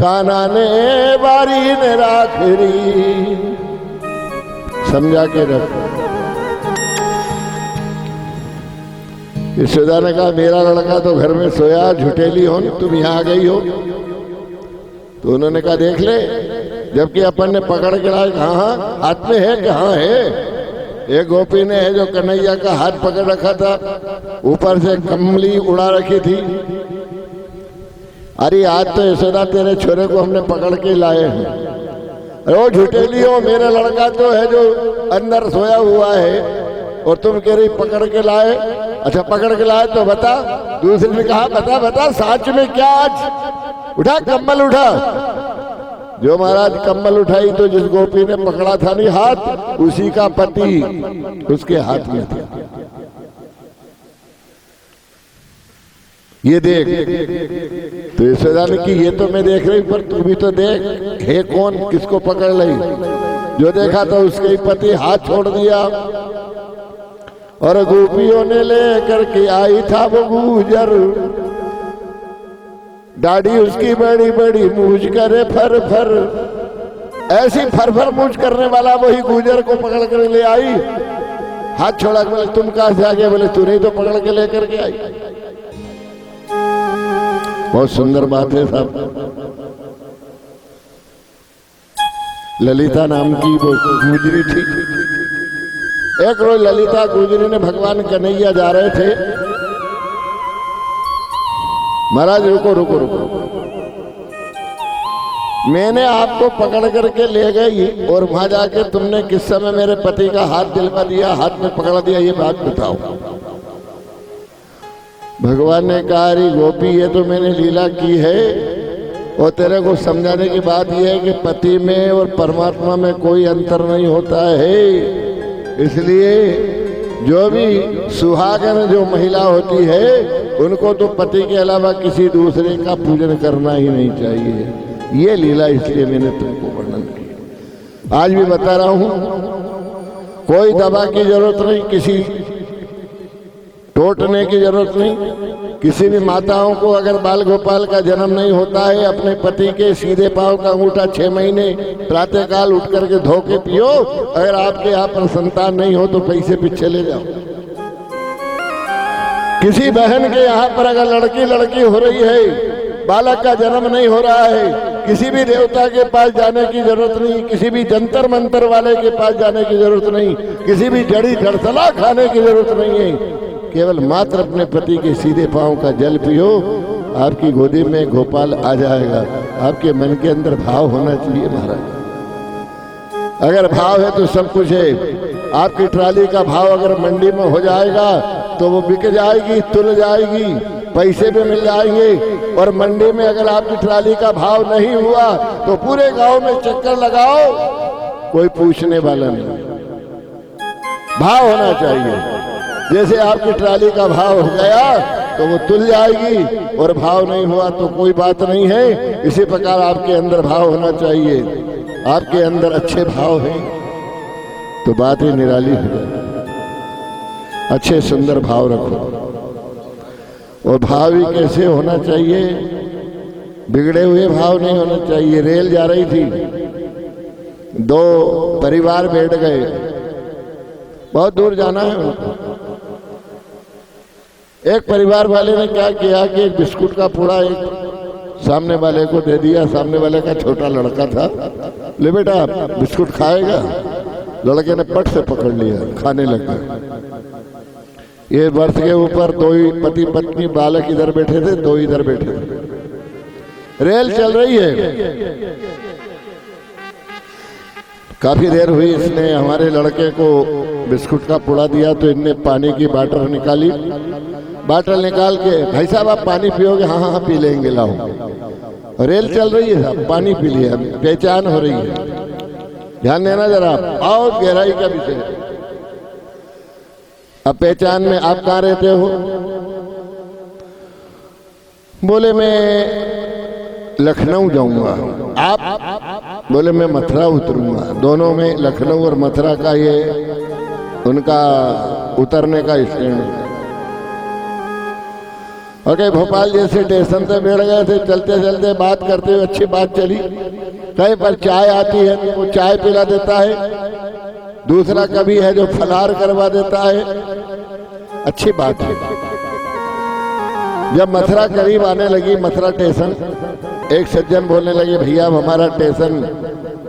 कान्हा ने बारी ने राखरी। समझा के रखो। यशोदा ने कहा मेरा लड़का तो घर में सोया, झुटेली हो तुम यहाँ आ गई हो। तो उन्होंने कहा देख ले, जबकि अपन ने पकड़ के लाया। हाँ हाथ में है कि हाँ है। एक गोपी ने है जो कन्हैया का हाथ पकड़ रखा था, ऊपर से कमली उड़ा रखी थी। अरे आज तो यशोदा तेरे छोरे को हमने पकड़ के लाए हैं। अरे वो झुटेली हो, मेरा लड़का तो है जो अंदर सोया हुआ है और तुम कह रही पकड़ के लाए। अच्छा पकड़ के लाए तो बता। दूसरे ने कहा बता बता सच में क्या आज? उठा कम्बल उठा। जो महाराज कम्बल उठाई तो जिस गोपी ने पकड़ा था नहीं हाथ, उसी का पति उसके हाथ में था। ये देख। तो यशोदा ने कि ये तो मैं देख रही पर तू भी तो देख, है कौन किसको पकड़ ली? जो देखा था उसके ही पति हाथ छोड़ दिया और गोपियों ने ले करके आई था वो गुजर। दाढ़ी उसकी बड़ी बड़ी मूछ करे फर फर। ऐसी फर फर मूछ करने वाला वही गुजर को पकड़ कर ले आई। हाथ छोड़ा। बोले तुम कहां से आ गए? बोले तू नहीं तो पकड़ के लेकर के आई। बहुत सुंदर बात है साहब। ललिता नाम की वो गुजरी थी। एक रोज ललिता गुजरी ने भगवान कन्हैया जा रहे थे। महाराज रुको रुको रुको, मैंने आपको पकड़ करके ले गई और वहां जाके तुमने किस समय मेरे पति का हाथ दिलवा दिया, हाथ में पकड़ दिया, ये बात बताओ। भगवान ने कहा अरे गोपी ये तो मैंने लीला की है और तेरे को समझाने की बात यह है कि पति में और परमात्मा में कोई अंतर नहीं होता है। इसलिए जो भी सुहागन जो महिला होती है उनको तो पति के अलावा किसी दूसरे का पूजन करना ही नहीं चाहिए। ये लीला इसलिए मैंने तुमको वर्णन किया। आज भी बता रहा हूं, कोई दवा की जरूरत नहीं, किसी टोटने की जरूरत नहीं। किसी भी माताओं को अगर बाल गोपाल का जन्म नहीं होता है, अपने पति के सीधे पांव का अंगूठा 6 महीने प्रातःकाल उठ करके धो के पियो। अगर आपके यहाँ पर संतान नहीं हो तो पैसे पीछे ले जाओ। किसी बहन के यहाँ पर अगर लड़की हो रही है, बालक का जन्म नहीं हो रहा है, किसी भी देवता के पास जाने की जरूरत नहीं, किसी भी जंतर मंतर वाले के पास जाने की जरूरत नहीं, किसी भी जड़ी जड़सला खाने की जरूरत नहीं है। केवल मात्र अपने पति के सीधे पांव का जल पियो, आपकी गोदी में गोपाल आ जाएगा। आपके मन के अंदर भाव होना चाहिए महाराज। अगर भाव है तो सब कुछ है। आपकी ट्राली का भाव अगर मंडी में हो जाएगा तो वो बिक जाएगी, तुल जाएगी, पैसे भी मिल जाएंगे। और मंडी में अगर आपकी ट्राली का भाव नहीं हुआ तो पूरे गांव में चक्कर लगाओ, कोई पूछने वाला नहीं। भाव होना चाहिए। जैसे आपकी ट्राली का भाव हो गया तो वो तुल जाएगी और भाव नहीं हुआ तो कोई बात नहीं है। इसी प्रकार आपके अंदर भाव होना चाहिए। आपके अंदर अच्छे भाव हैं तो बात ही निराली हो जाए। अच्छे सुंदर भाव रखो। और भाव ही कैसे होना चाहिए? बिगड़े हुए भाव नहीं होना चाहिए। रेल जा रही थी, 2 परिवार बैठ गए, बहुत दूर जाना है उनको। एक परिवार वाले ने क्या किया कि एक बिस्कुट का पूड़ा एक सामने वाले को दे दिया। सामने वाले का छोटा लड़का था। ले बेटा बिस्कुट खाएगा। लड़के ने पट से पकड़ लिया, खाने लगा। ये बर्थ के ऊपर 2 ही पति पत्नी, बालक इधर बैठे थे, 2 इधर बैठे थे। रेल चल रही है। काफी देर हुई, इसने हमारे लड़के को बिस्कुट का पुड़ा दिया तो इनने पानी की बाटल निकाली। बाटल निकाल के भाई साहब आप पानी पियोगे? हाँ हाँ पी लेंगे, लाओ। रेल चल रही है साहब, पानी पी लिया। पहचान हो रही है, ध्यान देना जरा, बहुत गहराई का विषय। अब पहचान में आप कहाँ रहते हो? बोले मैं लखनऊ जाऊंगा। आप? बोले मैं मथुरा उतरूंगा। दोनों में लखनऊ और मथुरा का ये उनका उतरने का स्टैंड। ओके, भोपाल जैसे स्टेशन से बैठ गए थे, चलते चलते बात करते हुए अच्छी बात चली। कहीं पर चाय आती है वो चाय पिला देता है, दूसरा कभी है जो फलार करवा देता है, अच्छी बात है। जब मथुरा करीब आने लगी, मथुरा स्टेशन, एक सज्जन बोलने लगे, भैया अब हमारा स्टेशन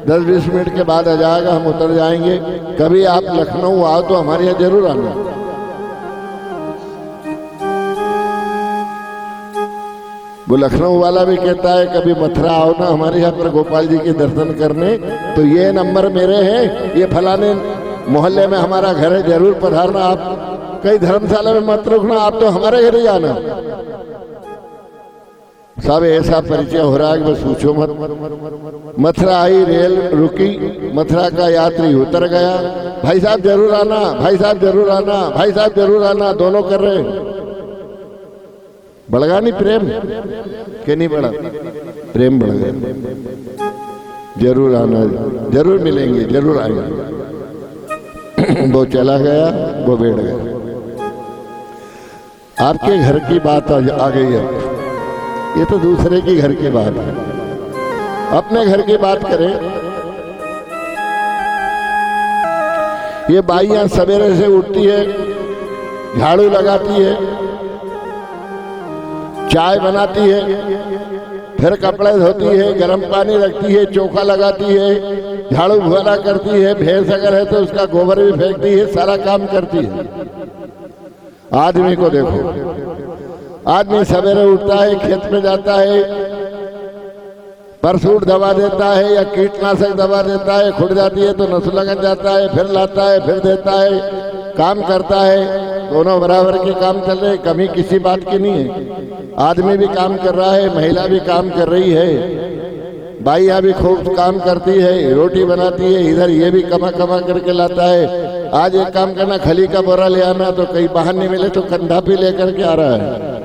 10-20 मिनट के बाद आ जाएगा, हम उतर जाएंगे, कभी आप लखनऊ आओ तो हमारे यहाँ जरूर आना। वो लखनऊ वाला भी कहता है कभी मथुरा आओ ना हमारे यहाँ पर गोपाल जी के दर्शन करने, तो ये नंबर मेरे हैं, ये फलाने मोहल्ले में हमारा घर है, जरूर पधारना। आप कहीं धर्मशाला में मत रुकना, आप तो हमारे घर ही जाना। सब ऐसा परिचय हो रहा है कि बस पूछो मत। मथुरा आई, रेल रुकी, मथुरा का यात्री उतर गया, भाई साहब जरूर आना, भाई साहब जरूर आना, भाई साहब जरूर आना, दोनों कर रहे हैं। बढ़ गया नहीं प्रेम कि नहीं बढ़ा? प्रेम बढ़ गया। जरूर आना, जरूर मिलेंगे, जरूर आएंगे। वो चला गया, वो बैठ गया। आपके घर की बात आ गई है, ये तो दूसरे की घर की बात है, अपने घर की बात करें। ये बाइयां सवेरे से उठती है, झाड़ू लगाती है, चाय बनाती है, फिर कपड़े धोती है, गर्म पानी रखती है, चोखा लगाती है, झाड़ू भुआला करती है, भैंस अगर है तो उसका गोबर भी फेंकती है, सारा काम करती है। आदमी को देखो, आदमी सवेरे उठता है, खेत में जाता है, परसूट दबा देता है या कीटनाशक दबा देता है, खुद जाती है तो नस लगन जाता है, फिर लाता है, फिर देता है, काम करता है। दोनों बराबर के काम चल रहे, कमी किसी बात की नहीं है। आदमी भी काम कर रहा है, महिला भी काम कर रही है, बाइयां भी खूब काम करती है, रोटी बनाती है, इधर ये भी कमा कमा करके लाता है। आज एक काम करना, खली का बोरा ले आना, तो कहीं बाहर नहीं मिले तो कंधा भी लेकर के आ रहा है।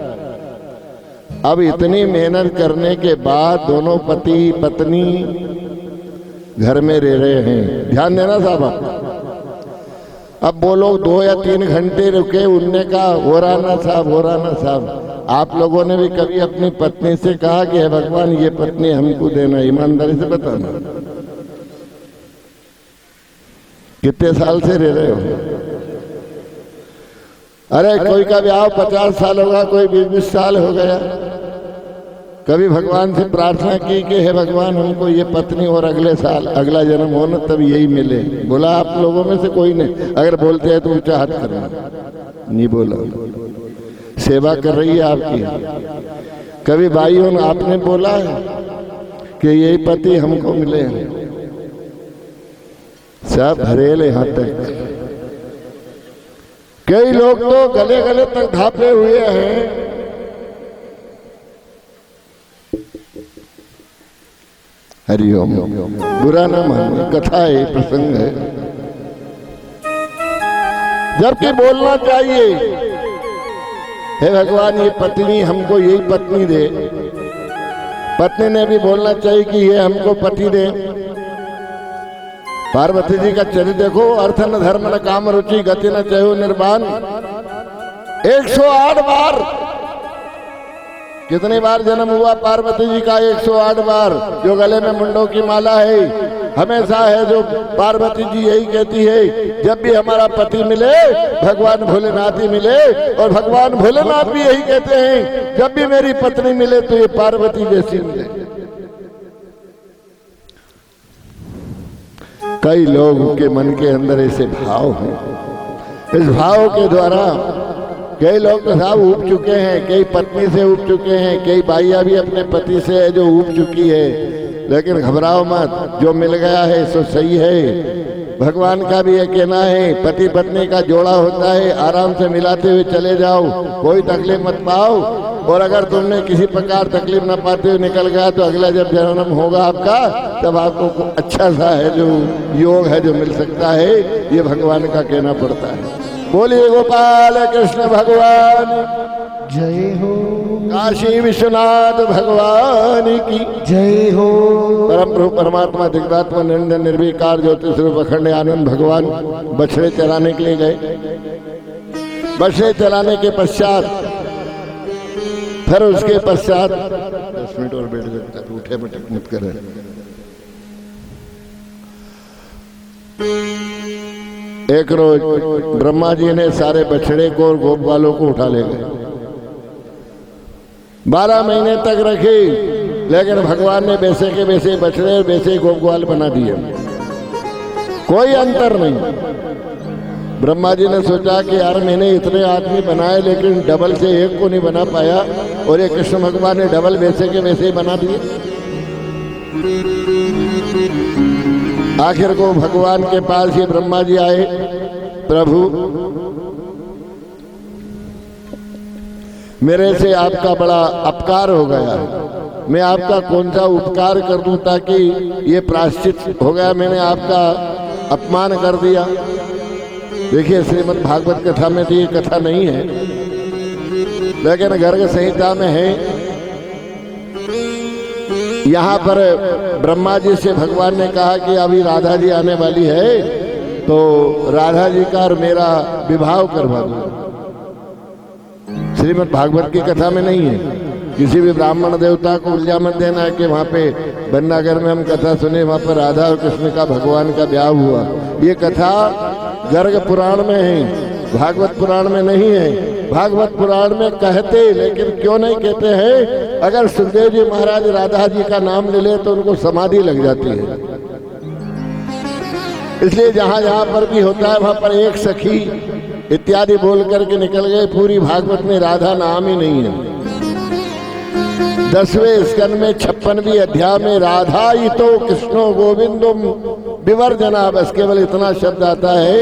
अब इतनी मेहनत करने के बाद दोनों पति पत्नी घर में रह रहे हैं। ध्यान देना साहब, अब वो लोग 2 या 3 घंटे रुके, उनने कहा हो रहा ना साहब, हो रहा ना साहब। आप लोगों ने भी कभी अपनी पत्नी से कहा कि हे भगवान ये पत्नी हमको देना? ईमानदारी से बताना, कितने साल से रह रहे हो? अरे कोई का ब्याह 50 साल होगा, कोई 20-20 साल हो गया। कभी भगवान से प्रार्थना की कि हे भगवान हमको ये पत्नी और अगले साल अगला जन्म हो ना तब यही मिले? बोला आप लोगों में से कोई नहीं? अगर बोलते हैं तो ऊंचा हाथ करना। नहीं बोला, सेवा कर रही है आपकी। कभी भाइयों ने आपने बोला है कि यही पति हमको मिले? सब घरेल यहाँ तक, कई लोग तो गले गले तक ढापे हुए हैं। हरिओम, बुरा ना मानो, कथा है, प्रसंग है। जबकि बोलना चाहिए हे भगवान ये पत्नी हमको यही पत्नी दे। पत्नी ने भी बोलना चाहिए कि ये हमको पति दे। पार्वती जी का चरित्र देखो, अर्थ न धर्म न काम रुचि गति न चयो निर्वाण। 108 बार, कितनी बार जन्म हुआ पार्वती जी का? 108 बार। जो गले में मुंडों की माला है, हमेशा है जो पार्वती जी यही कहती है, जब भी हमारा पति मिले भगवान भोलेनाथ ही मिले। और भगवान भोलेनाथ भी यही कहते हैं, जब भी मेरी पत्नी मिले तो ये पार्वती जैसी मिले। कई लोगों के मन के अंदर ऐसे भाव हैं, इस भाव के द्वारा कई लोग तो साहब उब चुके हैं, कई पत्नी से उब चुके हैं, कई बाइयां भी अपने पति से है जो उब चुकी है। लेकिन घबराओ मत, जो मिल गया है सो सही है। भगवान का भी ये कहना है, पति पत्नी का जोड़ा होता है, आराम से मिलाते हुए चले जाओ, कोई तकलीफ मत पाओ। और अगर तुमने किसी प्रकार तकलीफ न पाते हुए निकल गया तो अगला जब जन्म होगा आपका, तब आपको अच्छा सा है जो योग है जो मिल सकता है। ये भगवान का कहना पड़ता है। बोलिए गोपाल कृष्ण भगवान जय हो, काशी विश्वनाथ भगवान की जय हो। परम प्रभु परमात्मा दिग्धात्मा निरंजन निर्विकार ज्योति स्वरूप अखंड आनंद भगवान बछड़े चराने के लिए गए। बछड़े चराने के पश्चात फिर उसके पश्चात 10 मिनट और बैठ जाता, उठे मटक मत करे। एक रोज ब्रह्मा जी ने सारे बछड़े को और गोप वालों को उठा ले गए। 12 महीने तक रखी, लेकिन भगवान ने वैसे के वैसे बछड़े और वैसे गोप ग्वाल बना दिए, कोई अंतर नहीं। ब्रह्मा जी ने सोचा कि यार मैंने इतने आदमी बनाए लेकिन डबल से एक को नहीं बना पाया, और ये कृष्ण भगवान ने डबल वैसे के वैसे ही बना दिए। आखिर को भगवान के पास ही ब्रह्मा जी आए, प्रभु मेरे से आपका बड़ा अपकार हो गया, मैं आपका कौन सा उपकार कर दूं ताकि ये प्रायश्चित हो गया, मैंने आपका अपमान कर दिया। देखिए श्रीमद् भागवत कथा में तो ये कथा नहीं है, लेकिन गर्ग संहिता में है। यहाँ पर ब्रह्मा जी से भगवान ने कहा कि अभी राधा जी आने वाली है, तो राधा जी का और मेरा विवाह करवा दो। श्रीमद् भागवत की कथा में नहीं है। किसी भी ब्राह्मण देवता को उल्जा मत देना है कि वहाँ पे बननागर में हम कथा सुने, वहाँ पर राधा और कृष्ण का भगवान का ब्याह हुआ। ये कथा गर्ग पुराण में है, भागवत पुराण में नहीं है। भागवत पुराण में कहते, लेकिन क्यों नहीं कहते हैं, अगर सुखदेव जी महाराज राधा जी का नाम ले ले तो उनको समाधि लग जाती है। इसलिए जहां जहां पर भी होता है वहां पर एक सखी इत्यादि बोल करके निकल गए। पूरी भागवत में राधा नाम ही नहीं है। 10वें स्कंद में 56वें अध्याय में राधा ही तो कृष्णो गोविंदो विवर्जना, बस केवल इतना शब्द आता है,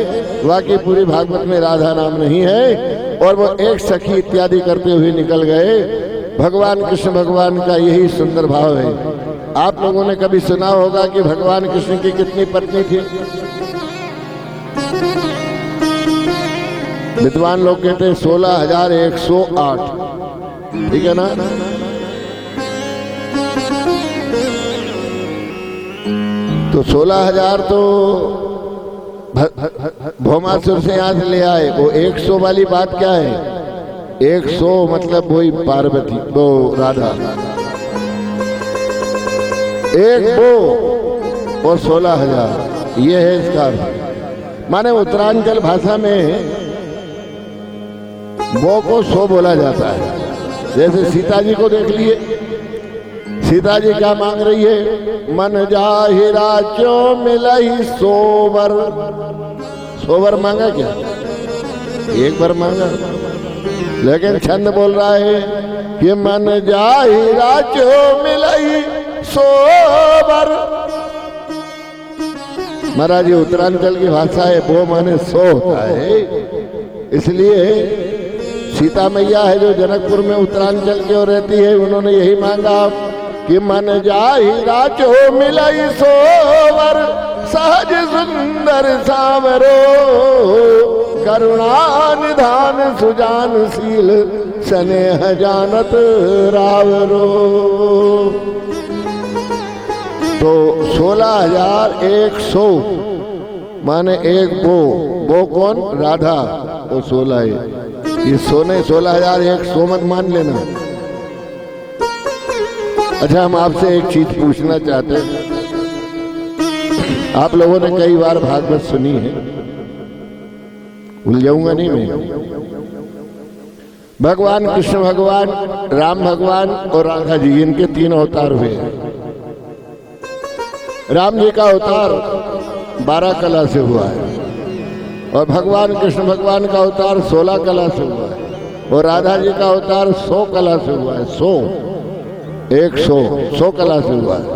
बाकी पूरी भागवत में राधा नाम नहीं है। और वो एक सखी इत्यादि करते हुए निकल गए। भगवान कृष्ण भगवान का यही सुंदर भाव है। आप लोगों ने कभी सुना होगा कि भगवान कृष्ण की कितनी पत्नी थी? विद्वान लोग कहते हैं 16,108, ठीक है ना? तो 16,000 तो भौमासुर से यहाँ से ले आए। वो 100 वाली बात क्या है? 100 मतलब वही पार्वती, वो राधा, एक वो और 16,000, ये है इसका। माने उत्तरांचल भाषा में वो को 100 बोला जाता है। जैसे सीता जी को देख लिए, सीता जी क्या मांग रही है? मन जाहिरा क्यों मिलई सोवर। सोवर मांगा क्या? एक बार मांगा, लेकिन छंद बोल रहा है कि मन जाहिरा क्यों मिलई सोवर। महाराज जी उत्तरांचल की भाषा है, वो माने 100 होता है। इसलिए सीता मैया है जो जनकपुर में उत्तरांचल की ओर रहती है, उन्होंने यही मांगा कि मन जाहिरा चो मिलई सोवर, सहज सुंदर सावरो, करुणा निधान सुजानशील, स्नेह जानत रावरो। तो 16,100 माने एक वो कौन? राधा, वो 16 है। ये 16,100 मत मान लेना। अच्छा, हम आपसे एक चीज पूछना चाहते हैं। आप लोगों ने कई बार भागवत सुनी है, उलझाऊंगा नहीं मैं। भगवान कृष्ण भगवान, राम भगवान और राधा जी, इनके 3 अवतार हुए हैं। राम जी का अवतार 12 कला से हुआ है, और भगवान कृष्ण भगवान का अवतार 16 कला से हुआ है, और राधा जी का अवतार 100 कला से हुआ है। 100 कला से हुआ है।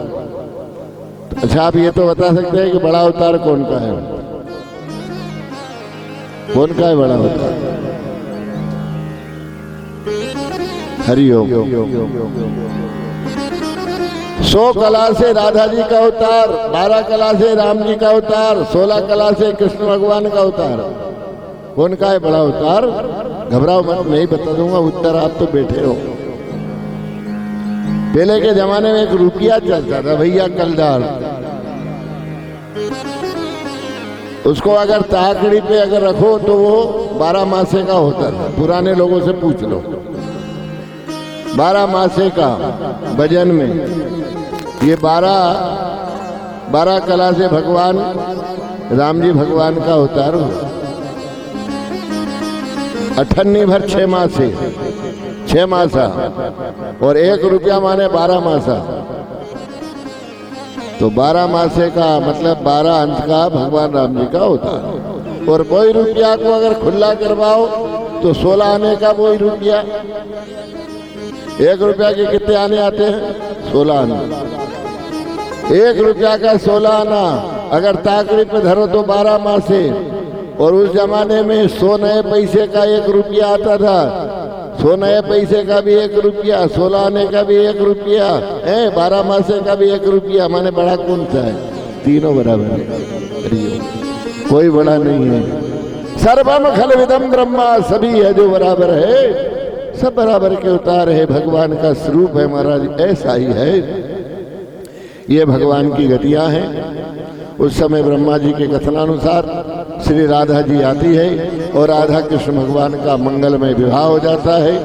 अच्छा, आप ये तो बता सकते हैं कि बड़ा अवतार कौन का है? कौन का है बड़ा अवतार? हरिओम। 100 कला से राधा जी का अवतार, 12 कला से राम जी का अवतार, 16 कला से कृष्ण भगवान का अवतार। कौन का है बड़ा अवतार? घबराओ मत, मैं ही बता दूंगा उत्तर, आप तो बैठे हो। पहले के जमाने में एक रुपया चलता था भैया, कलदार। उसको अगर ताकड़ी पे अगर रखो तो वो 12 मासे का होता था। पुराने लोगों से पूछ लो। 12 मासे का वजन में। ये 12 कला से भगवान राम जी भगवान का अवतार हुआ। 98 भर 6 मासे, 6 मासा, और 1 रुपया माने 12 मासा। तो 12 मासे का मतलब 12 अंश का भगवान राम जी का होता है। और वही रुपया को अगर खुला करवाओ तो 16 आने का वही रुपया। 1 रुपया के कितने आने आते हैं? 16 आने। 1 रुपया का 16 आना अगर ताकड़ी पे धरो तो 12 मासे। और उस जमाने में 100 नए पैसे का 1 रुपया आता था। 100 नए पैसे का भी 1 रुपया, 16 आने का भी 1 रुपया है, 12 मासे का भी 1 रुपया। माने बड़ा कौन सा है? तीनों बराबर है, कोई बड़ा नहीं है। सर्वम खलविदम ब्रह्मा, सभी है जो बराबर है, सब बराबर के उतार है, भगवान का स्वरूप है महाराज। ऐसा ही है, ये भगवान की गतियां हैं। उस समय ब्रह्मा जी के कथनानुसार श्री राधा जी आती है और राधा कृष्ण भगवान का मंगलमय विवाह हो जाता है।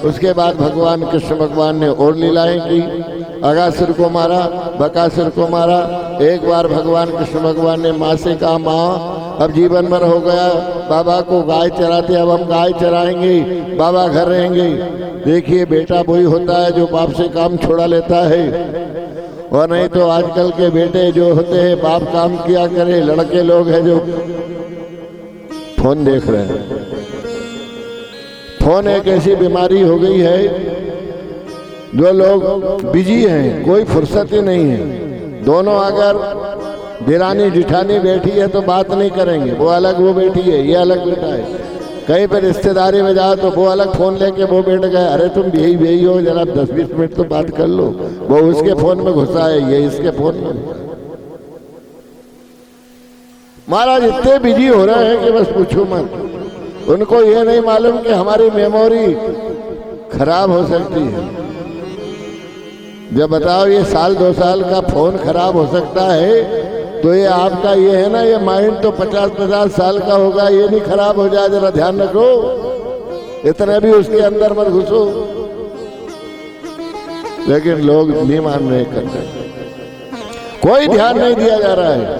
उसके बाद भगवान कृष्ण भगवान ने और लीलाएं की। अगासुर को मारा, बकासुर को मारा। एक बार भगवान कृष्ण भगवान ने माँ से कहा, माँ अब जीवन भर हो गया बाबा को गाय चराते, अब हम गाय चराएंगे, बाबा घर रहेंगे। देखिए बेटा वही होता है जो बाप से काम छोड़ा लेता है, और नहीं तो आजकल के बेटे जो होते हैं बाप काम किया करे, लड़के लोग हैं जो फोन देख रहे हैं। फोन एक ऐसी बीमारी हो गई है, जो लोग बिजी हैं, कोई फुर्सत ही नहीं है। दोनों अगर दिरानी जिठानी बैठी है तो बात नहीं करेंगे, वो अलग वो बैठी है, ये अलग बैठा है। कहीं पर रिश्तेदारी में जाओ तो वो अलग फोन लेके वो बैठ गए, अरे तुम यही हो, जरा 10-20 मिनट तो बात कर लो। वो उसके फोन में घुसा है, ये इसके फोन में। महाराज इतने बिजी हो रहे हैं कि बस पूछो मत। उनको ये नहीं मालूम कि हमारी मेमोरी खराब हो सकती है। जब बताओ ये 1-2 साल का फोन खराब हो सकता है, तो ये आपका ये है ना, ये माइंड तो 50-50 साल का होगा, ये नहीं खराब हो जाए, जरा ध्यान रखो। इतने भी उसके अंदर मत घुसो। लेकिन लोग नहीं मान रहे, करते, कोई ध्यान नहीं दिया जा रहा है।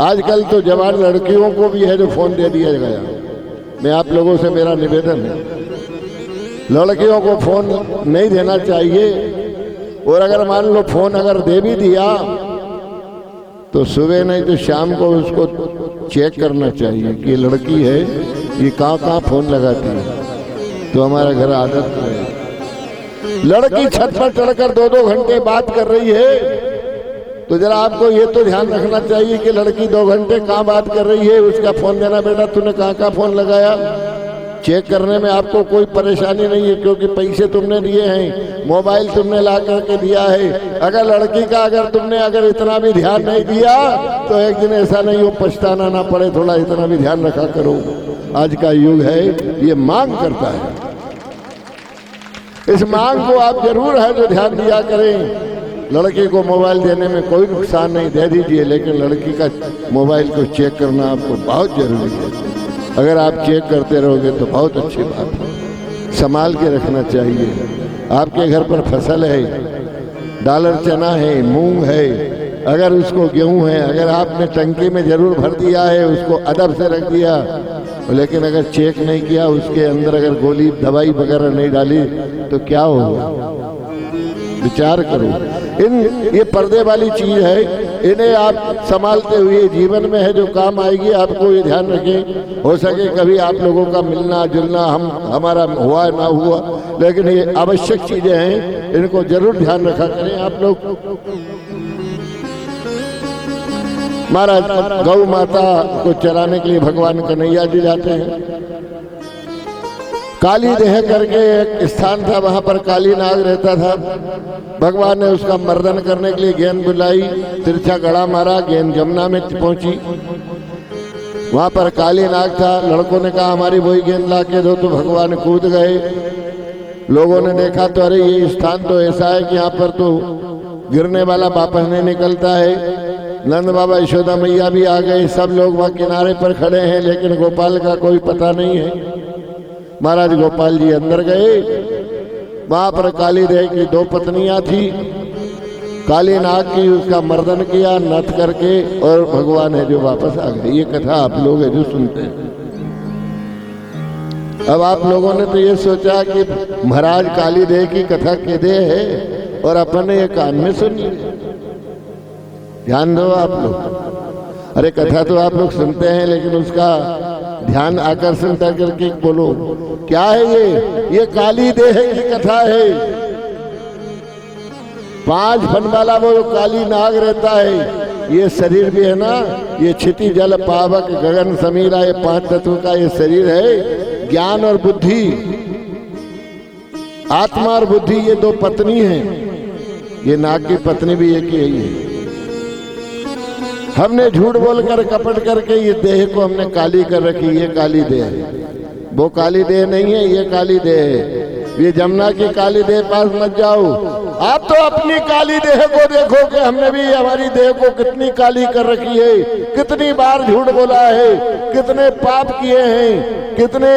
आजकल तो जवान लड़कियों को भी है जो फोन दे दिया गया। मैं आप लोगों से मेरा निवेदन है, लड़कियों को फोन नहीं देना चाहिए। और अगर मान लो फोन अगर दे भी दिया तो सुबह नहीं तो शाम को उसको चेक करना चाहिए कि लड़की है, ये कहाँ फोन लगाती है। तो हमारा घर आदत है, लड़की छत पर चढ़कर 2-2 घंटे बात कर रही है, तो जरा आपको ये तो ध्यान रखना चाहिए कि लड़की 2 घंटे कहाँ बात कर रही है, उसका फोन देना, बेटा तूने कहाँ फोन लगाया। चेक करने में आपको कोई परेशानी नहीं है, क्योंकि पैसे तुमने दिए हैं, मोबाइल तुमने ला करके दिया है। अगर लड़की का तुमने इतना भी ध्यान नहीं दिया तो एक दिन ऐसा नहीं हो पछताना ना पड़े। थोड़ा इतना भी ध्यान रखा करो, आज का युग है, ये मांग करता है। इस मांग को आप जरूर है जो ध्यान दिया करें। लड़की को मोबाइल देने में कोई नुकसान नहीं, दे दीजिए, लेकिन लड़की का मोबाइल को चेक करना आपको बहुत जरूरी है। अगर आप चेक करते रहोगे तो बहुत अच्छी बात है, संभाल के रखना चाहिए। आपके घर पर फसल है, डालर चना है, मूंग है, अगर उसको गेहूं है, अगर आपने टंकी में जरूर भर दिया है, उसको अदब से रख दिया, लेकिन अगर चेक नहीं किया, उसके अंदर अगर गोली दवाई वगैरह नहीं डाली तो क्या होगा, विचार करो। ये पर्दे वाली चीज है, इन्हें आप संभालते हुए जीवन में है जो काम आएगी, आपको ये ध्यान रखें। हो सके कभी आप लोगों का मिलना जुलना हमारा हुआ ना हुआ, लेकिन ये आवश्यक चीजें हैं, इनको जरूर ध्यान रखा करें आप लोग। महाराज गौ माता को चराने के लिए भगवान कन्हैया जी जाते हैं। काली देह करके एक स्थान था, वहां पर काली नाग रहता था। भगवान ने उसका मर्दन करने के लिए गेंद बुलाई, तिरछा गड़ा मारा, गेंद जमुना में पहुंची। वहां पर काली नाग था। लड़कों ने कहा हमारी वही गेंद ला के दो, तो भगवान कूद गए। लोगों ने देखा तो अरे ये स्थान तो ऐसा है कि यहाँ पर तो गिरने वाला वापस नहीं निकलता है। नंद बाबा यशोदा मैया भी आ गए, सब लोग वहाँ किनारे पर खड़े हैं, लेकिन गोपाल का कोई पता नहीं है। महाराज गोपाल जी अंदर गए वहां पर काली देह की 2 पत्नियां थी। काली नाग की उसका मर्दन किया नथ करके, और भगवान है जो वापस आ गए। ये कथा आप लोग है जो सुनते हैं। अब आप लोगों ने तो ये सोचा कि महाराज काली देह की कथा केदे है, और अपन ने ये कान में सुन ली। ध्यान दो आप लोग। अरे कथा तो आप लोग सुनते हैं, लेकिन उसका ध्यान आकर्षण करके बोलो क्या है ये काली देह की कथा है। 5 फन वाला वो जो काली नाग रहता है, ये शरीर भी है ना, ये क्षिति जल पावक गगन समीरा, ये 5 तत्व का ये शरीर है। ज्ञान और बुद्धि, आत्मा और बुद्धि, ये 2 पत्नी हैं। ये नाग की पत्नी भी एक ही है। हमने झूठ बोलकर कपट करके ये देह को हमने काली कर रखी। ये काली देह है, वो काली देह नहीं है, ये काली देह है। ये जमुना की काली देह पास मत जाओ। आप तो अपनी काली देह को देखो कि हमने भी हमारी देह को कितनी काली कर रखी है, कितनी बार झूठ बोला है, कितने पाप किए हैं, कितने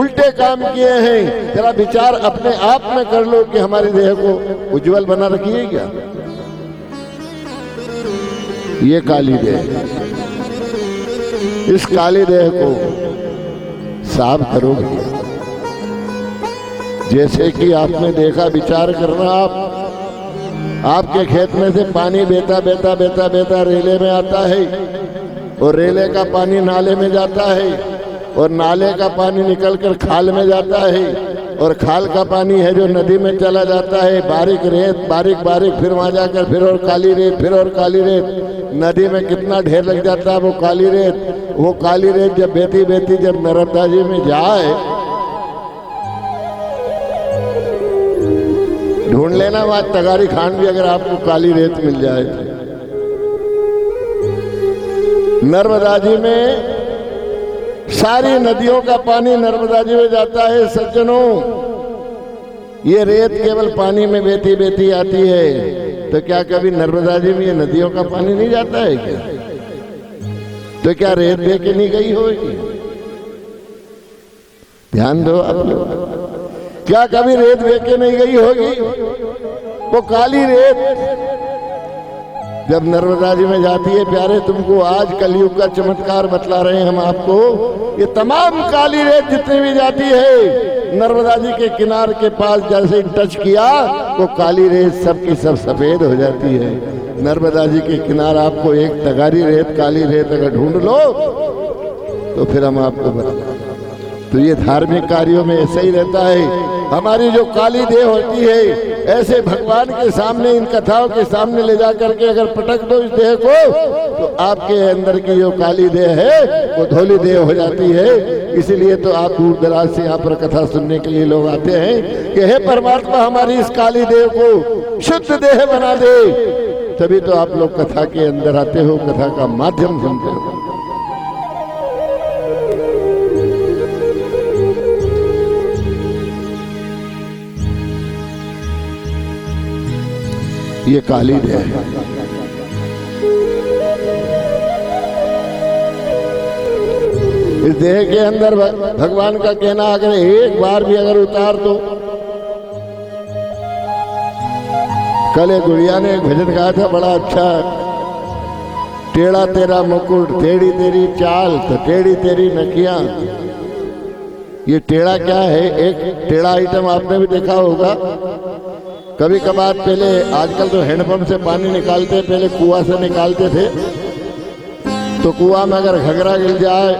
उल्टे काम किए हैं। जरा विचार अपने आप में कर लो कि हमारी देह को उज्जवल बना रखी है क्या? ये काली देह, इस काली देह को साफ करोगे। जैसे कि आपने देखा, विचार करना, आपके खेत में से पानी बहता बहता बहता बहता रेले में आता है, और रेले का पानी नाले में जाता है, और नाले का पानी निकलकर खाल में जाता है, और खाल का पानी है जो नदी में चला जाता है। बारीक रेत, बारीक बारीक, फिर वहां जाकर फिर और काली रेत, फिर और काली रेत। नदी में कितना ढेर लग जाता है वो काली रेत। वो काली रेत जब बहती बहती जब नर्मदा जी में जाए, ढूंढ लेना वहां तगारी खान भी, अगर आपको काली रेत मिल जाए तो। नर्मदा जी में सारी नदियों का पानी नर्मदा जी में जाता है। सज्जनों, ये रेत केवल पानी में बहती बहती आती है, तो क्या कभी नर्मदा जी में ये नदियों का पानी नहीं जाता है क्या? तो क्या रेत बह के नहीं गई होगी? ध्यान दो आप लोग। क्या कभी रेत बह के नहीं गई होगी? वो काली रेत जब नर्मदा जी में जाती है, प्यारे तुमको आज कलयुग का चमत्कार बतला रहे हैं हम आपको। ये तमाम काली रेत जितनी भी जाती है, नर्मदा जी के किनार के पास जैसे टच किया तो काली रेत सबकी सब सफेद हो जाती है। नर्मदा जी के किनारे आपको एक तगारी रेत, काली रेत अगर ढूंढ लो तो फिर हम आपको बता। तो ये धार्मिक कार्यों में ऐसा ही रहता है। हमारी जो काली देह होती है, ऐसे भगवान के सामने, इन कथाओं के सामने ले जा करके अगर पटक दो इस देह को, तो आपके अंदर की जो काली देह है वो धोली देह हो जाती है। इसीलिए तो आप दूर दराज से यहाँ पर कथा सुनने के लिए लोग आते हैं कि हे परमात्मा, हमारी इस काली देह को शुद्ध देह बना दे। तभी तो आप लोग कथा के अंदर आते हो, कथा का माध्यम सुनते हो। ये काली देह है। इस देह के अंदर भगवान का कहना, अगर एक बार भी अगर उतार दो। कल एक गुड़िया ने एक भजन गाया था बड़ा अच्छा, टेढ़ा तेरा मुकुट, टेढ़ी तेरी चाल, तो टेढ़ी तेरी नकियां। ये टेढ़ा क्या है? एक टेढ़ा आइटम आपने भी देखा होगा कभी कभार। पहले, आजकल तो हैंडपंप से पानी निकालते, पहले कुआं से निकालते थे। तो कुआं में अगर घगरा गिर जाए,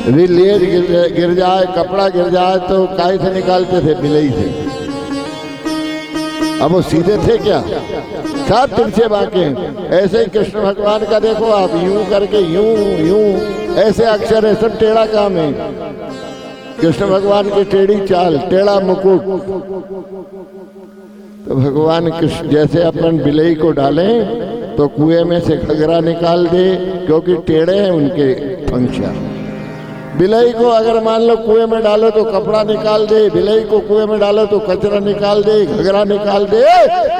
लेज गिर जाए, कपड़ा गिर जाए, तो काय से निकालते थे? बिलई से। अब वो सीधे थे क्या? 7 तिरछे बांके। ऐसे ही कृष्ण भगवान का देखो आप, यूं करके यूं यूं, ऐसे अक्षर है, सब टेढ़ा काम है। कृष्ण भगवान की टेढ़ी चाल, टेढ़ा मुकुट। तो भगवान कृष्ण जैसे अपन बिलई को डालें तो कुएं में से घगरा निकाल दे, क्योंकि टेढ़े हैं उनके पंख। बिलई को अगर मान लो कुएं में डालो तो कपड़ा निकाल दे, बिलई को कुएं में डालो तो कचरा निकाल दे, घगरा निकाल दे।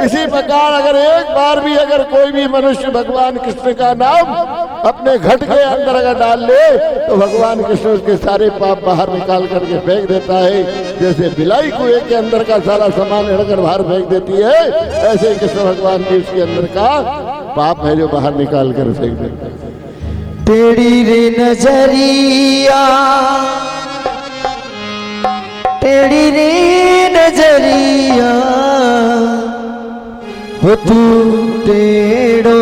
इसी प्रकार अगर एक बार भी अगर कोई भी मनुष्य भगवान कृष्ण का नाम अपने घट के अंदर अगर डाल ले तो भगवान कृष्ण उसके सारे पाप बाहर निकाल करके फेंक देता है। जैसे बिलाई कुएं के अंदर का सारा सामान हिड़कर बाहर फेंक देती है, ऐसे कृष्ण भगवान जी उसके अंदर का पाप है जो बाहर निकाल कर फेंक देता है। तेरी रे नजरिया, तेरी रे नजरिया, हो तू टेढ़ो,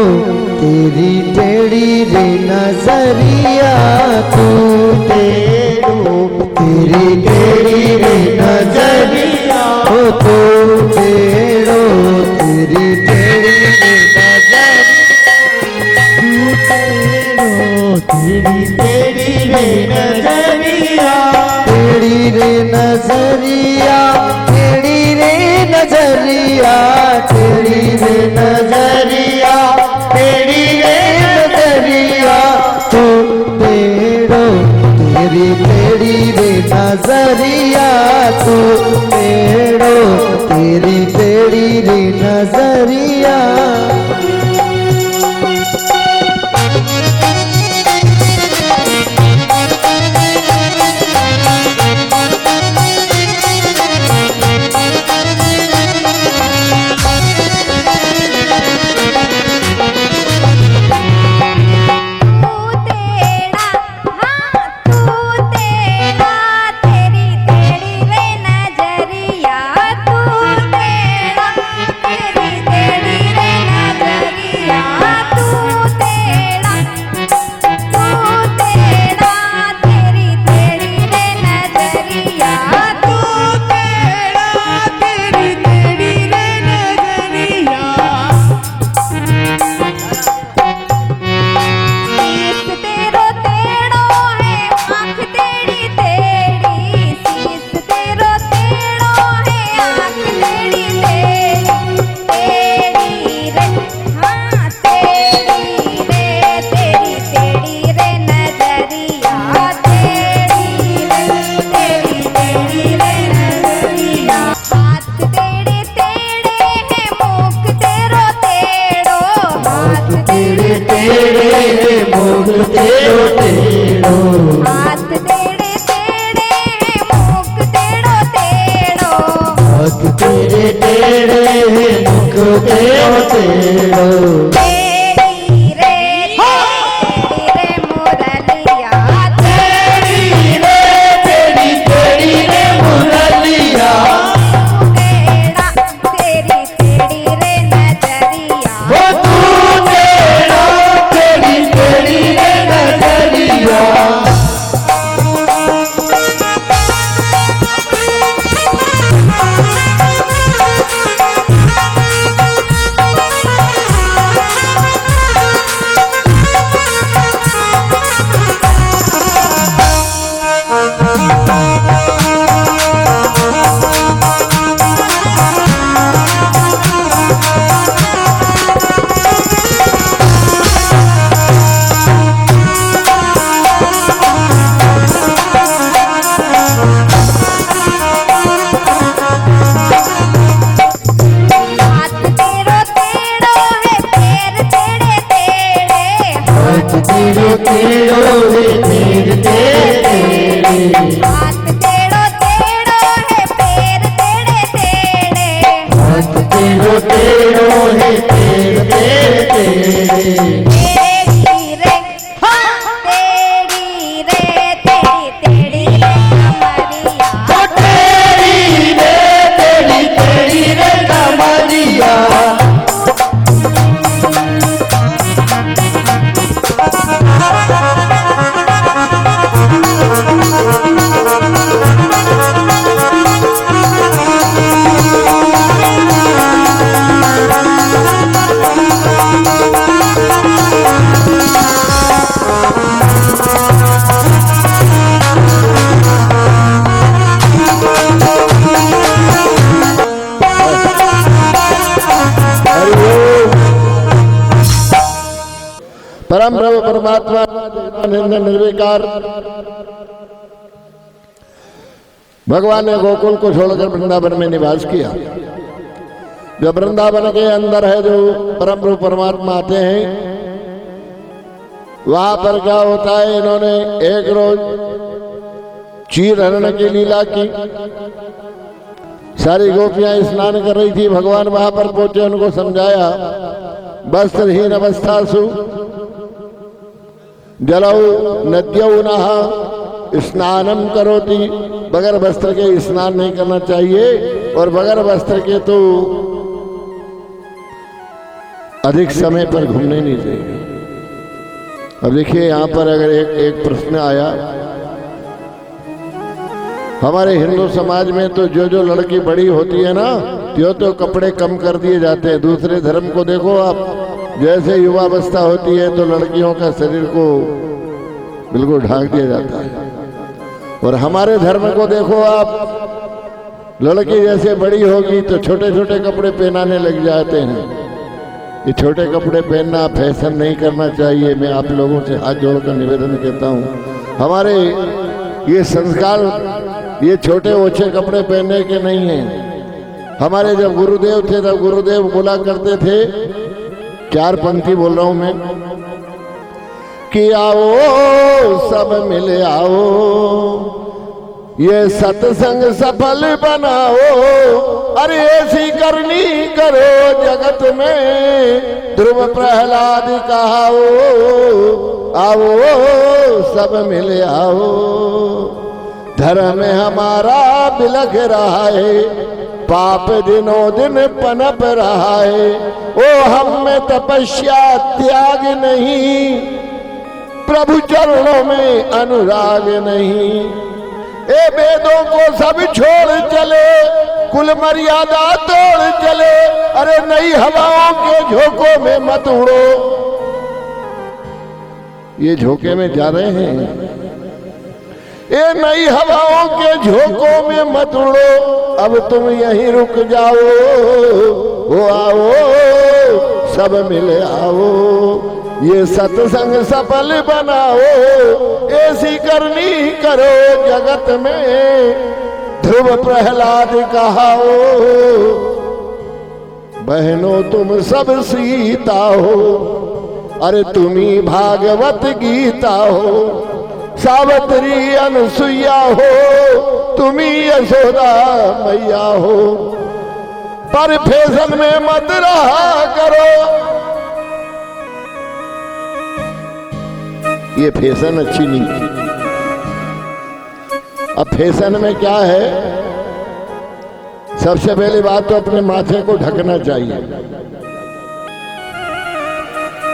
तेरी टेढ़ी रे नजरिया, तू टेढ़ो, तेरी टेढ़ी रे नजरिया, हो तू टेढ़ो, तेरी टेढ़ी रे नजरिया, तेरी तेरी रे नजरिया, तेरी रे नजरिया, तेरी रे नजरिया, तेरी रे नजरिया, तेरी रे नजरिया, तू टेढ़ो, तेरी तेरी रे नजरिया, तू टेढ़ो, तेरी तेरी रे नजरिया। तेरे तेरे मुख तेरो तेरो, तेरी रे मुरलिया, तेरी रे मुरलिया, तेरा तेरी रे नजरिया, वो तू तेरा तेरी रे नजरिया। तेरो तेरो रे तेरे तेरे, हाथ टेढ़ो टेढ़ो है पैर टेढ़े टेढ़े, हाथ तेरो तेरो है तेरे तेरे, तेरी रे तेरी रे तेरी रे कमरिया, तेरी रे कमरिया। परम प्रभु परमात्मा जगदानंद निर्विकार भगवान ने गोकुल को छोड़कर वृंदावन में निवास किया। जो वृंदावन के अंदर है, जो परम प्रभु परमात्मा आते हैं वहां पर क्या होता है, इन्होंने एक रोज चीर हरण की लीला की। सारी गोपियां स्नान कर रही थी, भगवान वहां पर पहुंचे, उनको समझाया वस्त्रहीन अवस्थासु जलौ नद्यौ नहा स्नानम करोति। बगैर वस्त्र के स्नान नहीं करना चाहिए, और बगैर वस्त्र के तो अधिक समय पर घूमने नहीं चाहिए। अब देखिए यहाँ पर अगर एक प्रश्न आया, हमारे हिंदू समाज में तो जो लड़की बड़ी होती है ना, तो कपड़े कम कर दिए जाते हैं। दूसरे धर्म को देखो आप, जैसे युवावस्था होती है तो लड़कियों का शरीर को बिल्कुल ढांक दिया जाता है। और हमारे धर्म को देखो आप, लड़की जैसे बड़ी होगी तो छोटे छोटे कपड़े पहनाने लग जाते हैं। ये छोटे कपड़े पहनना फैशन नहीं करना चाहिए। मैं आप लोगों से हाथ जोड़कर निवेदन करता हूँ, हमारे ये संस्कार ये छोटे ओछे कपड़े पहनने के नहीं हैं। हमारे जब गुरुदेव थे तब गुरुदेव बोला करते थे, 4 पंक्ति बोल रहा हूं मैं, कि आओ सब मिले आओ, ये सत्संग सफल बनाओ। अरे ऐसी करनी करो जगत में, ध्रुव प्रहलाद कहाओ। आओ सब मिले आओ, धर्म हमारा बिलख रहा है, पाप दिनों दिन पनप रहा है। ओ हम में तपस्या त्याग नहीं, प्रभु चरणों में अनुराग नहीं। ए वेदों को सब छोड़ चले, कुल मर्यादा तोड़ चले। अरे नई हवाओं के झोंकों में मत उड़ो। ये झोंके में जा रहे हैं, ये नई हवाओं के झोंकों में मत उड़ो। अब तुम यहीं रुक जाओ, वो आओ सब मिले आओ, ये सत्संग सफल बनाओ। ऐसी करनी करो जगत में, ध्रुव प्रहलाद कहाओ। बहनों तुम सब सीता हो, अरे तुम्ही भागवत गीता हो। सावित्री अनुसुईया हो, तुम्ही यशोदा मैया हो। पर फैशन में मत रहा करो, ये फैशन अच्छी नहीं थी। अब फैशन में क्या है, सबसे पहली बात तो अपने माथे को ढकना चाहिए।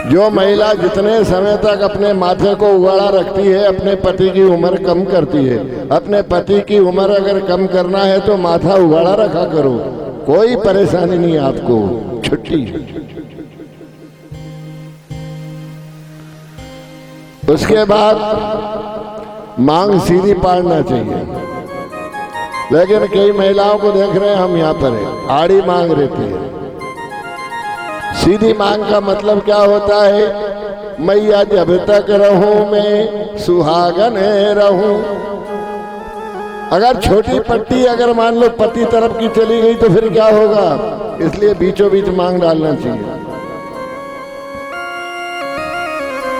जो महिला जितने समय तक अपने माथे को उगाड़ा रखती है, अपने पति की उम्र कम करती है। अपने पति की उम्र अगर कम करना है तो माथा उगाड़ा रखा करो, कोई परेशानी नहीं आपको, छुट्टी। उसके बाद मांग सीधी पाड़ना चाहिए। लेकिन कई महिलाओं को देख रहे हैं हम यहाँ पर है, आड़ी मांग रहती है। सीधी मांग का मतलब क्या होता है, मैया जब तक रहूं मैं सुहागन रहूं। अगर छोटी पट्टी अगर मान लो पति तरफ की चली गई तो फिर क्या होगा, इसलिए बीचों बीच मांग डालना चाहिए।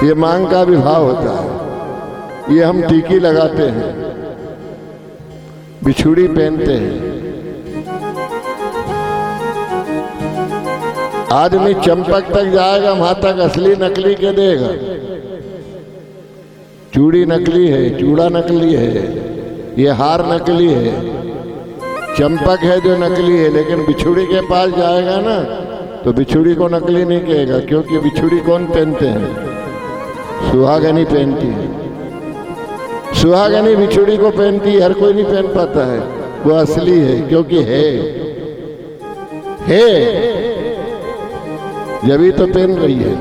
ये मांग का भी भाव होता है। ये हम टीकी लगाते हैं, बिछुड़ी पहनते हैं। आदमी चंपक तक जाएगा, वहां तक असली नकली के देगा। चूड़ी नकली है, चूड़ा नकली है, ये हार नकली है, चंपक है जो नकली है। लेकिन बिछुड़ी के पास जाएगा ना तो बिछुड़ी को नकली नहीं कहेगा, क्योंकि बिछुड़ी कौन पहनते हैं, सुहागनी पहनती है। सुहागनी बिछुड़ी को पहनती है, हर कोई नहीं पहन पाता है, वो असली है क्योंकि है जब ही तो पहन रही है।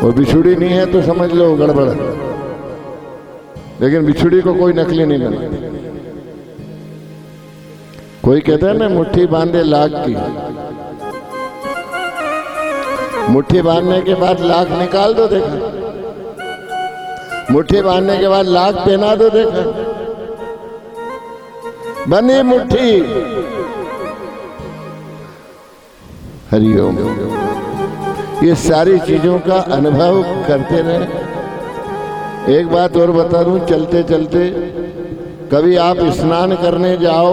और बिछुड़ी नहीं है तो समझ लो गड़बड़। लेकिन बिछुड़ी को कोई नकली नहीं बनाता। कोई कहता है ना मुट्ठी बांधे लाख की, मुट्ठी बांधने के बाद लाख निकाल दो देखा, मुट्ठी बांधने के बाद लाख पहना दो देखा। बनी मुट्ठी। हरिओम। ये सारी चीजों का अनुभव करते रहे। एक बात और बता दूं, चलते चलते कभी आप स्नान करने जाओ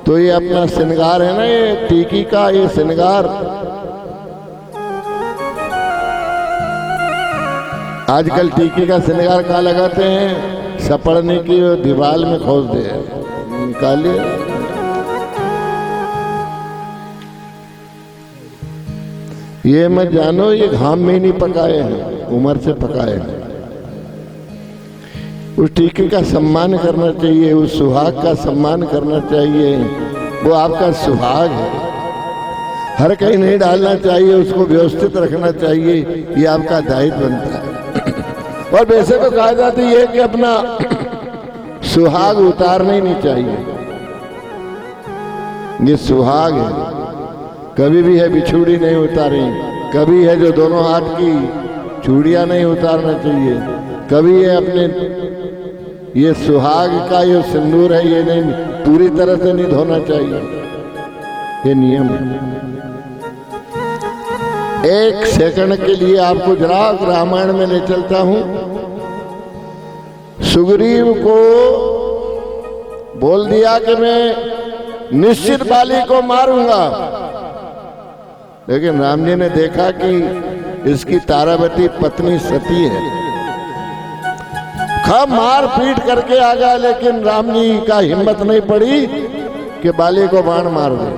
तो ये अपना श्रृंगार है ना, ये टीकी का ये श्रृंगार, आजकल टीकी का श्रृंगार कहाँ लगाते हैं? सपड़ने की दीवार में खोस दे, निकालिए। ये मत जानो ये घाम में नहीं पकाए हैं, उम्र से पकाए हैं। उस टीके का सम्मान करना चाहिए, उस सुहाग का सम्मान करना चाहिए। वो आपका सुहाग है, हर कहीं नहीं डालना चाहिए, उसको व्यवस्थित रखना चाहिए, ये आपका दायित्व बनता है। और वैसे तो कहा जाता है कि अपना सुहाग उतारना ही नहीं चाहिए। ये सुहाग है, कभी भी है बिछुड़ी नहीं उतारी, कभी है जो दोनों हाथ की चूड़ियां नहीं उतारना चाहिए, कभी है अपने ये सुहाग का ये सिंदूर है ये नहीं पूरी तरह से नहीं धोना चाहिए, ये नियम है। एक सेकंड के लिए आपको जरा रामायण में ले चलता हूं। सुग्रीव को बोल दिया कि मैं निश्चित बाली को मारूंगा, लेकिन राम जी ने देखा कि इसकी तारावती पत्नी सती है, खा मार पीट करके आ गया, लेकिन राम जी का हिम्मत नहीं पड़ी कि बाली को बाण मार दे।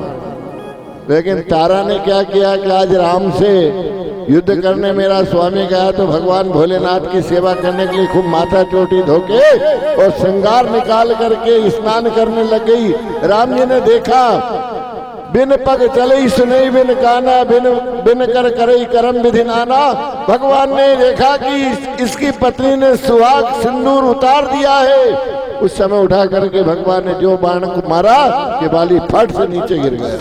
लेकिन तारा ने क्या किया कि आज राम से युद्ध करने मेरा स्वामी गया तो भगवान भोलेनाथ की सेवा करने के लिए खूब माथा चोटी धोके और श्रृंगार निकाल करके स्नान करने लग गई। राम जी ने देखा बिन पग चले सुनई बिन काना, बिन कर करई करम विधि नाना। भगवान ने देखा कि इसकी पत्नी ने सुहाग सिंदूर उतार दिया है। उस समय उठा करके भगवान ने जो बाण को मारा कि बाली फट से नीचे गिर गया।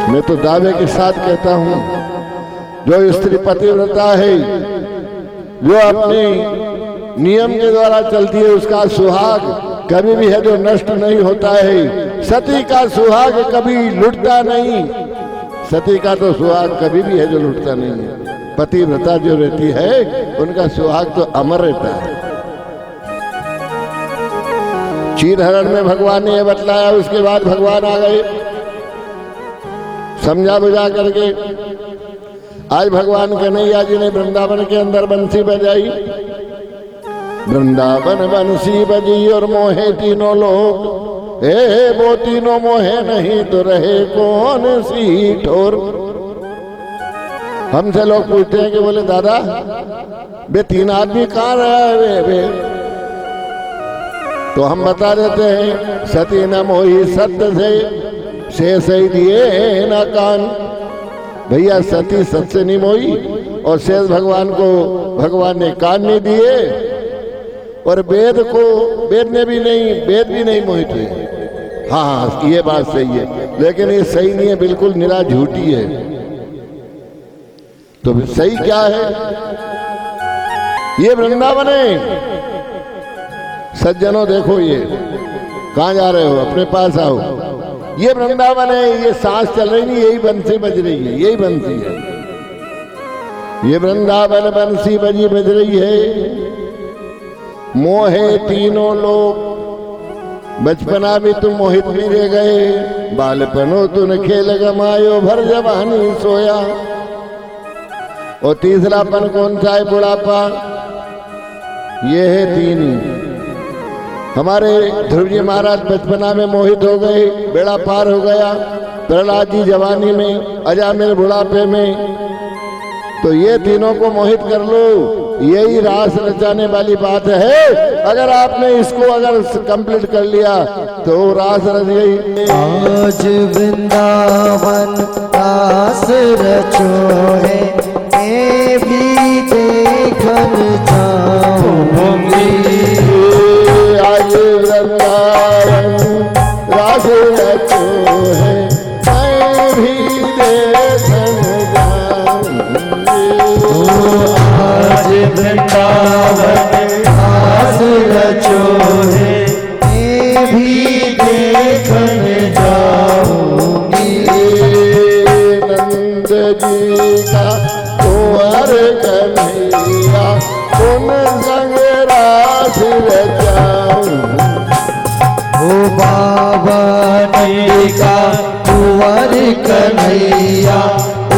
मैं तो दावे के साथ कहता हूं, जो स्त्री पतिव्रता है, जो अपने नियम के द्वारा चलती है, उसका सुहाग कभी भी है जो नष्ट नहीं होता है। सती का सुहाग कभी लुटता नहीं, सती का तो सुहाग कभी भी है जो लुटता नहीं है। पतिव्रता जो रहती है उनका सुहाग तो अमर रहता है। चीरहरण में भगवान ने यह बतलाया, उसके बाद भगवान आ गए समझा बुझा करके। आज भगवान कन्हैया जी ने वृंदावन के अंदर बंसी बजाई, वृंदावन बंसी बजी और मोहे तीनों लोग, हे वो तीनों मोहे नहीं तो रहे कौन सी ठोर। हमसे लोग पूछते हैं कि बोले दादा बे तीन आदमी कहाँ रहे वे? तो हम बता देते हैं, सती न मोही सत्य से सही दिए ना कान। भैया सती सत्य से नहीं मोही और शेष भगवान को भगवान ने कान नहीं दिए, और वेद को वेद भी नहीं मोहित हुए। हाँ ये बात सही है, लेकिन ये सही नहीं है, बिल्कुल निरा झूठी है। तो सही क्या है? ये वृंदावन है। सज्जनों देखो, ये कहाँ जा रहे हो? अपने पास आओ। ये वृंदावन है, ये सांस चल रही नहीं, यही बंसी बज रही है, यही बंसी है। ये वृंदावन बंसी बजी बज रही है। मोहे तीनों लोग, बचपना भी तुम मोहित भी रह गए, बालपनो तुम खेल गमायो, भर जवानी सोया। और तीसरापन कौन सा है? बुढ़ापा। ये है तीन ही। हमारे ध्रुव जी महाराज बचपना में मोहित हो गए, बेड़ा पार हो गया। प्रहलाद जी जवानी में, अजामिल बुढ़ापे में। तो ये तीनों को मोहित कर लो, यही रास रचाने वाली बात है। अगर आपने इसको अगर कंप्लीट कर लिया तो रास रच गई। आज वृंदावन रास रचो है, मैं भी देखन जाऊंगी। आज वृंदावन रास रचो है, मैं भी देखन आज वृंदावन रास रचो है, मैं भी देखन जाऊंगी। नंद जी का कुंवर कन्हैया उन संग रास रचाऊं। ओ बावनी का कुंवर कन्हैया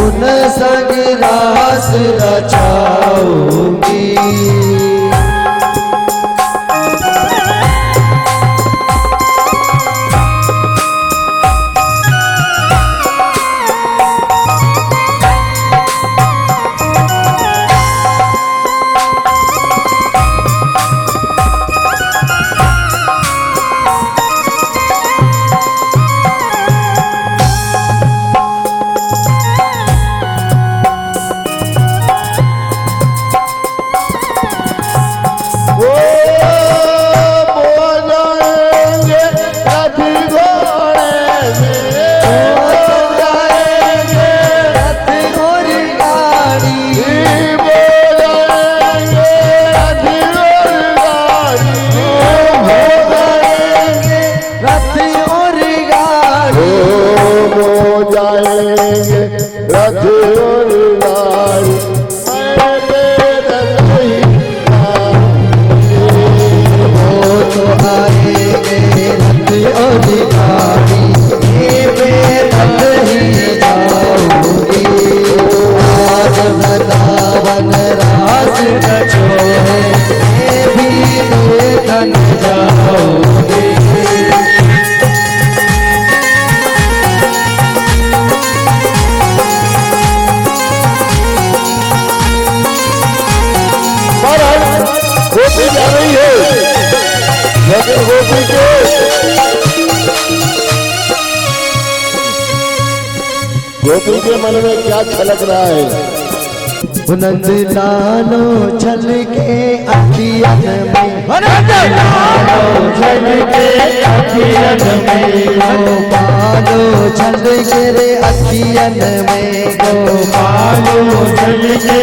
उन संग रास रचाऊंगी। गोपी जा रही है, लेकिन गोपी के मन में क्या छलक रहा है? नंद लालो छल के अखियन में, नंद लालो छल के अखियन में, गोपालो छल के रे अखियन में, गोपालो छल के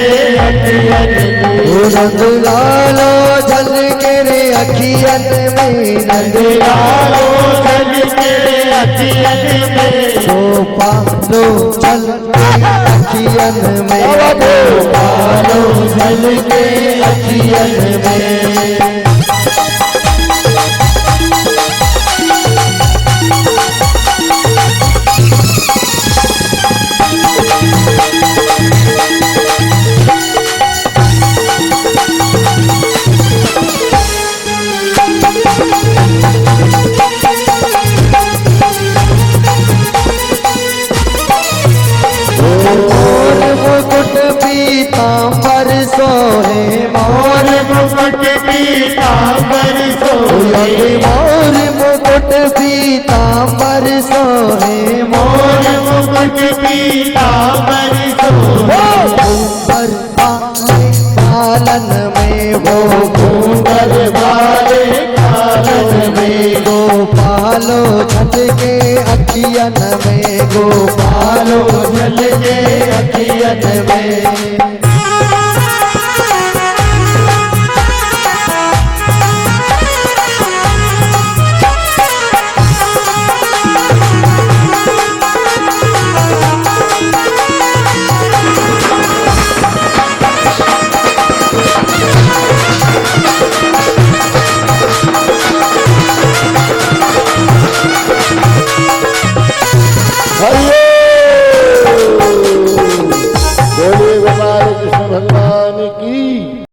अखियन में, नंद लालो छल के रे अखियन में, नंद लालो छल के रे अखियन में, गोपालो छल के अखियन में, गोपालो छल के अखियन में। पीतांबर सोहे मोर मुकुट पीतांबर सोहे, मोर मुकुट पीतांबर सोहे, मोर मुकुट पीतांबर सोहे, घूंघर वाले पालन में वो, घूंघर वाले पालन में, गोपालो छल के अखियन में, गोपालो छल के अखियन में।